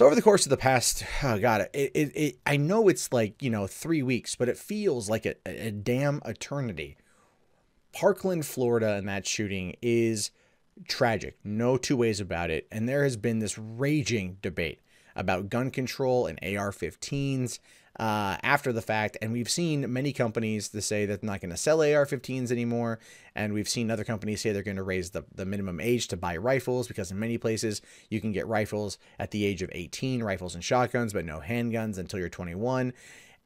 So over the course of the past, oh God, I know it's like, 3 weeks, but it feels like a damn eternity. Parkland, Florida, and that shooting is tragic. No two ways about it. And there has been this raging debate about gun control and AR-15s after the fact. And we've seen many companies to say that they're not going to sell AR-15s anymore. And we've seen other companies say they're going to raise the minimum age to buy rifles, because in many places you can get rifles at the age of 18, rifles and shotguns, but no handguns until you're 21.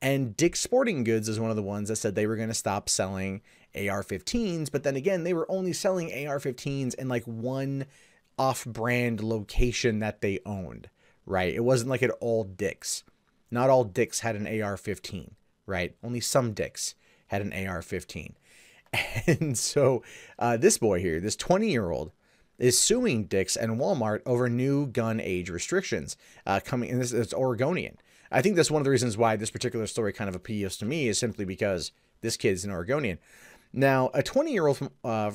And Dick's Sporting Goods is one of the ones that said they were going to stop selling AR-15s, but then again, they were only selling AR-15s in like one off-brand location that they owned, right? It wasn't like at all Dick's. Not all Dick's had an AR-15, right? Only some Dick's had an AR-15. And so this boy here, this 20-year-old, is suing Dick's and Walmart over new gun age restrictions coming, and this is Oregonian. I think that's one of the reasons why this particular story kind of appeals to me, is simply because this kid's an Oregonian. Now, a 20-year-old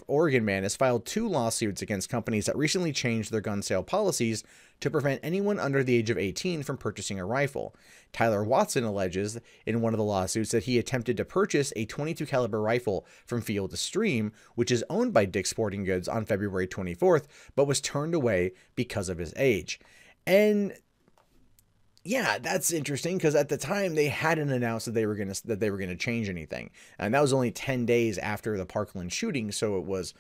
Oregon man has filed 2 lawsuits against companies that recently changed their gun sale policies to prevent anyone under the age of 18 from purchasing a rifle. Tyler Watson alleges in one of the lawsuits that he attempted to purchase a .22 caliber rifle from Field & Stream, which is owned by Dick's Sporting Goods, on February 24th, but was turned away because of his age. And yeah, that's interesting, because at the time they hadn't announced that they were gonna change anything, and that was only 10 days after the Parkland shooting. So it was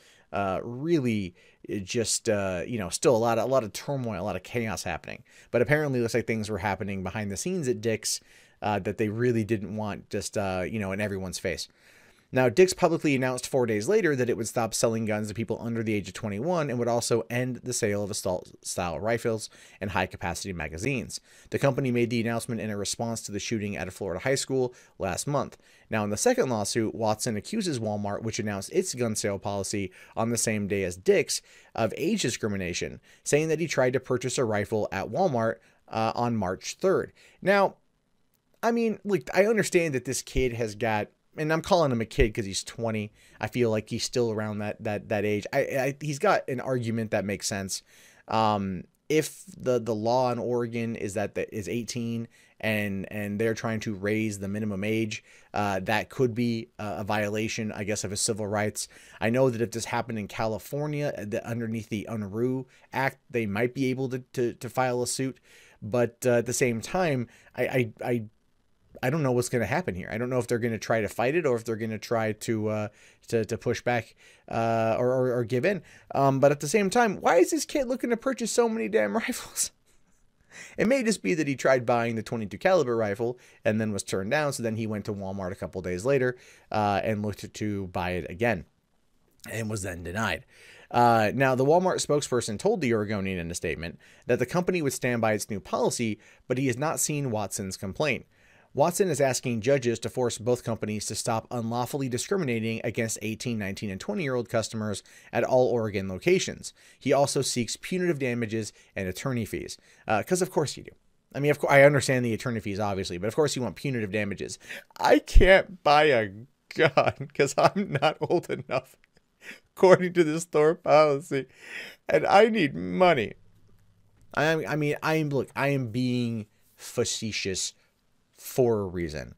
really just still a lot of turmoil, a lot of chaos happening. But apparently, it looks like things were happening behind the scenes at Dick's that they really didn't want just in everyone's face. Now, Dick's publicly announced 4 days later that it would stop selling guns to people under the age of 21 and would also end the sale of assault-style rifles and high-capacity magazines. The company made the announcement in a response to the shooting at a Florida high school last month. Now, in the second lawsuit, Watson accuses Walmart, which announced its gun sale policy on the same day as Dick's, of age discrimination, saying that he tried to purchase a rifle at Walmart on March 3rd. Now, I mean, look, I understand that this kid has got, and I'm calling him a kid because he's 20. I feel like he's still around that age. He's got an argument that makes sense. If the law in Oregon is 18 and they're trying to raise the minimum age, that could be a violation, I guess, of his civil rights. I know that if this happened in California, underneath the Unruh Act, they might be able to file a suit. But at the same time, I don't know what's going to happen here. I don't know if they're going to try to fight it, or if they're going to try to push back or give in. But at the same time, why is this kid looking to purchase so many damn rifles? It may just be that he tried buying the .22 caliber rifle and then was turned down. So then he went to Walmart a couple days later and looked to buy it again, and was then denied. Now, the Walmart spokesperson told the Oregonian in a statement that the company would stand by its new policy, but he has not seen Watson's complaint. Watson is asking judges to force both companies to stop unlawfully discriminating against 18, 19, and 20-year-old customers at all Oregon locations. He also seeks punitive damages and attorney fees. Because of course you do. I mean, of course, I understand the attorney fees, obviously, but of course you want punitive damages. I can't buy a gun because I'm not old enough, according to the store policy, and I need money. I am being facetious for a reason.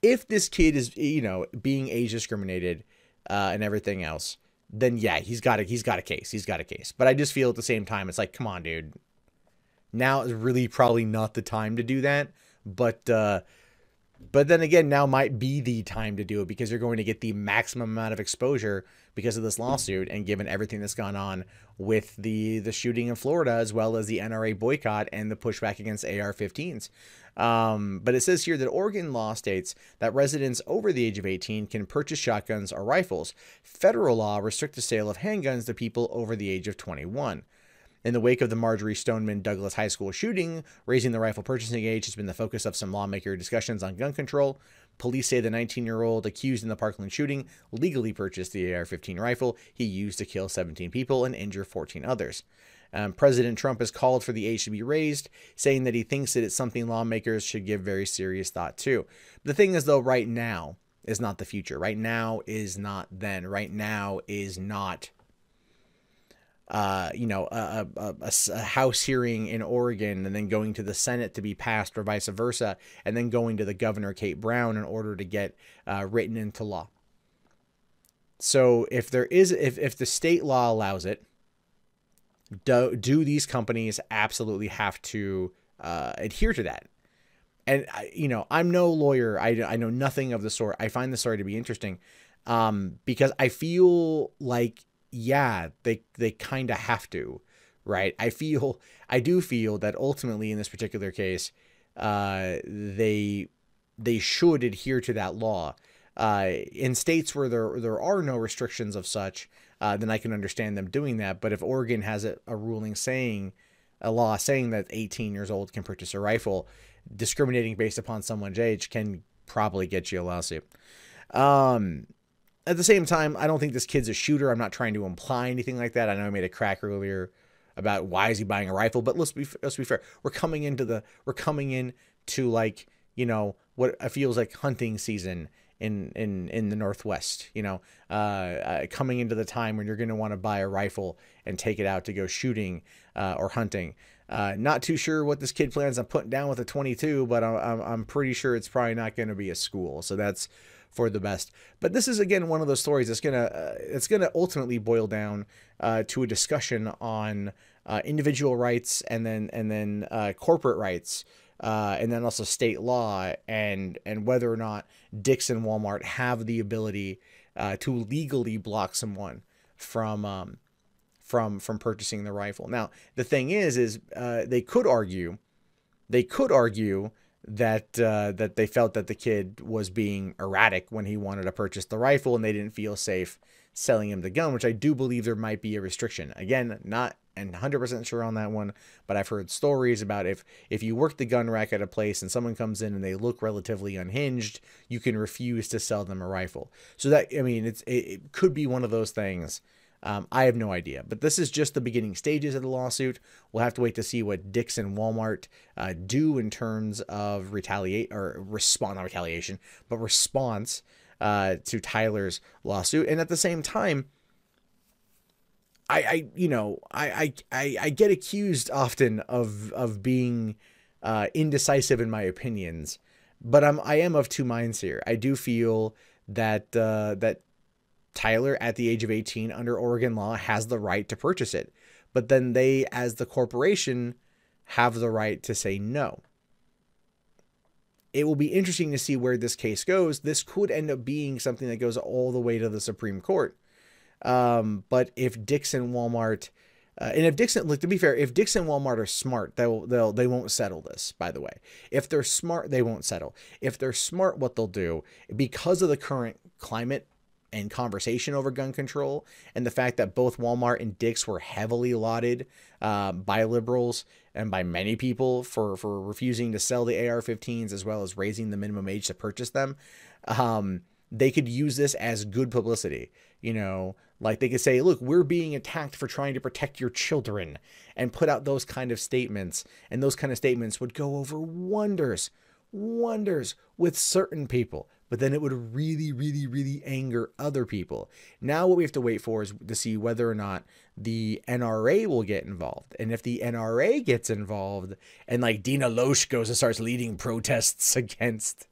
If this kid is, being age discriminated and everything else, then yeah, he's got a case. But I just feel at the same time, it's like, come on, dude. Now is really probably not the time to do that. But then again, now might be the time to do it, because you're going to get the maximum amount of exposure because of this lawsuit, and given everything that's gone on with the shooting in Florida, as well as the NRA boycott and the pushback against AR-15s. But it says here that Oregon law states that residents over the age of 18 can purchase shotguns or rifles. Federal law restricts the sale of handguns to people over the age of 21. In the wake of the Marjorie Stoneman Douglas High School shooting, raising the rifle purchasing age has been the focus of some lawmaker discussions on gun control. Police say the 19-year-old accused in the Parkland shooting legally purchased the AR-15 rifle he used to kill 17 people and injure 14 others. President Trump has called for the age to be raised, saying that he thinks that it's something lawmakers should give very serious thought to. The thing is, though, right now is not the future. Right now is not then. Right now is not a House hearing in Oregon and then going to the Senate to be passed or vice versa, and then going to the governor, Kate Brown, in order to get written into law. So if the state law allows it, do these companies absolutely have to adhere to that? And I'm no lawyer. I know nothing of the sort. I find the story to be interesting because I feel like, yeah, they kind of have to, right? I do feel that ultimately in this particular case, they should adhere to that law. In states where there are no restrictions of such, then I can understand them doing that. But if Oregon has a ruling a law saying that 18 years old can purchase a rifle, discriminating based upon someone's age can probably get you a lawsuit. At the same time, I don't think this kid's a shooter. I'm not trying to imply anything like that. I know I made a crack earlier about why is he buying a rifle, but let's be fair. We're coming into like, what feels like hunting season in the Northwest, coming into the time when you're going to want to buy a rifle and take it out to go shooting or hunting. Not too sure what this kid plans on putting down with a 22, but I'm pretty sure it's probably not going to be a school. So that's for the best. But this is, again, one of those stories that's it's gonna ultimately boil down to a discussion on individual rights and then corporate rights. And then also state law and whether or not Dick's and Walmart have the ability to legally block someone from purchasing the rifle. Now, the thing is they could argue that they felt that the kid was being erratic when he wanted to purchase the rifle and they didn't feel safe selling him the gun, which I do believe there might be a restriction. Again, not 100% sure on that one, but I've heard stories about if you work the gun rack at a place and someone comes in and they look relatively unhinged, you can refuse to sell them a rifle. So that, I mean, it could be one of those things. I have no idea, but this is just the beginning stages of the lawsuit. We'll have to wait to see what Dick's and Walmart do in terms of response to Tyler's lawsuit. And at the same time, I get accused often of being indecisive in my opinions, but I am of two minds here. I do feel that Tyler, at the age of 18 under Oregon law, has the right to purchase it, but then they, as the corporation, have the right to say no. It will be interesting to see where this case goes. This could end up being something that goes all the way to the Supreme Court. But if Dick's and Walmart, and if Dick's, look, to be fair, if Dick's and Walmart are smart, they won't settle this, by the way. If they're smart, they won't settle. If they're smart, what they'll do, because of the current climate and conversation over gun control, and the fact that both Walmart and Dick's were heavily lauded by liberals and by many people for refusing to sell the AR-15s, as well as raising the minimum age to purchase them, they could use this as good publicity. Like they could say, look, we're being attacked for trying to protect your children, and put out those kind of statements. And those kind of statements would go over wonders with certain people, but then it would really, really, really anger other people. Now what we have to wait for is to see whether or not the NRA will get involved. And if the NRA gets involved and like Dina Loesch goes and starts leading protests against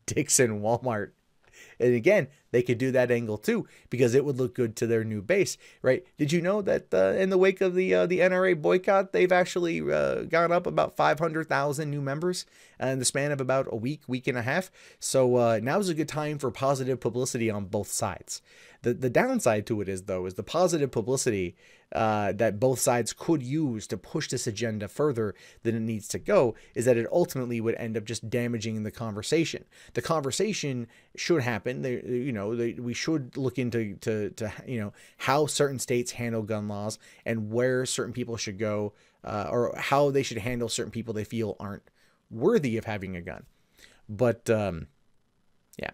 Dick's and Walmart, and again, they could do that angle too, because it would look good to their new base, right? Did you know that in the wake of the NRA boycott, they've actually gone up about 500,000 new members in the span of about a week and a half? So now's a good time for positive publicity on both sides. The downside to it is the positive publicity that both sides could use to push this agenda further than it needs to go is that it ultimately would end up just damaging the conversation. The conversation should happen. We should look into how certain states handle gun laws and where certain people should go, or how they should handle certain people they feel aren't worthy of having a gun. But yeah,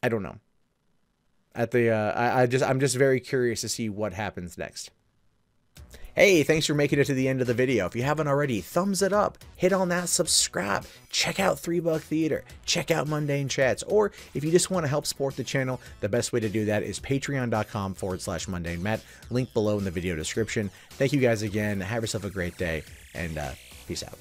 I don't know. I'm just very curious to see what happens next. Hey, thanks for making it to the end of the video. If you haven't already, thumbs it up, hit on that subscribe, check out 3 Buck Theater, check out Mundane Chats, or if you just want to help support the channel, the best way to do that is patreon.com/mundanematt, link below in the video description. Thank you guys again, have yourself a great day, and peace out.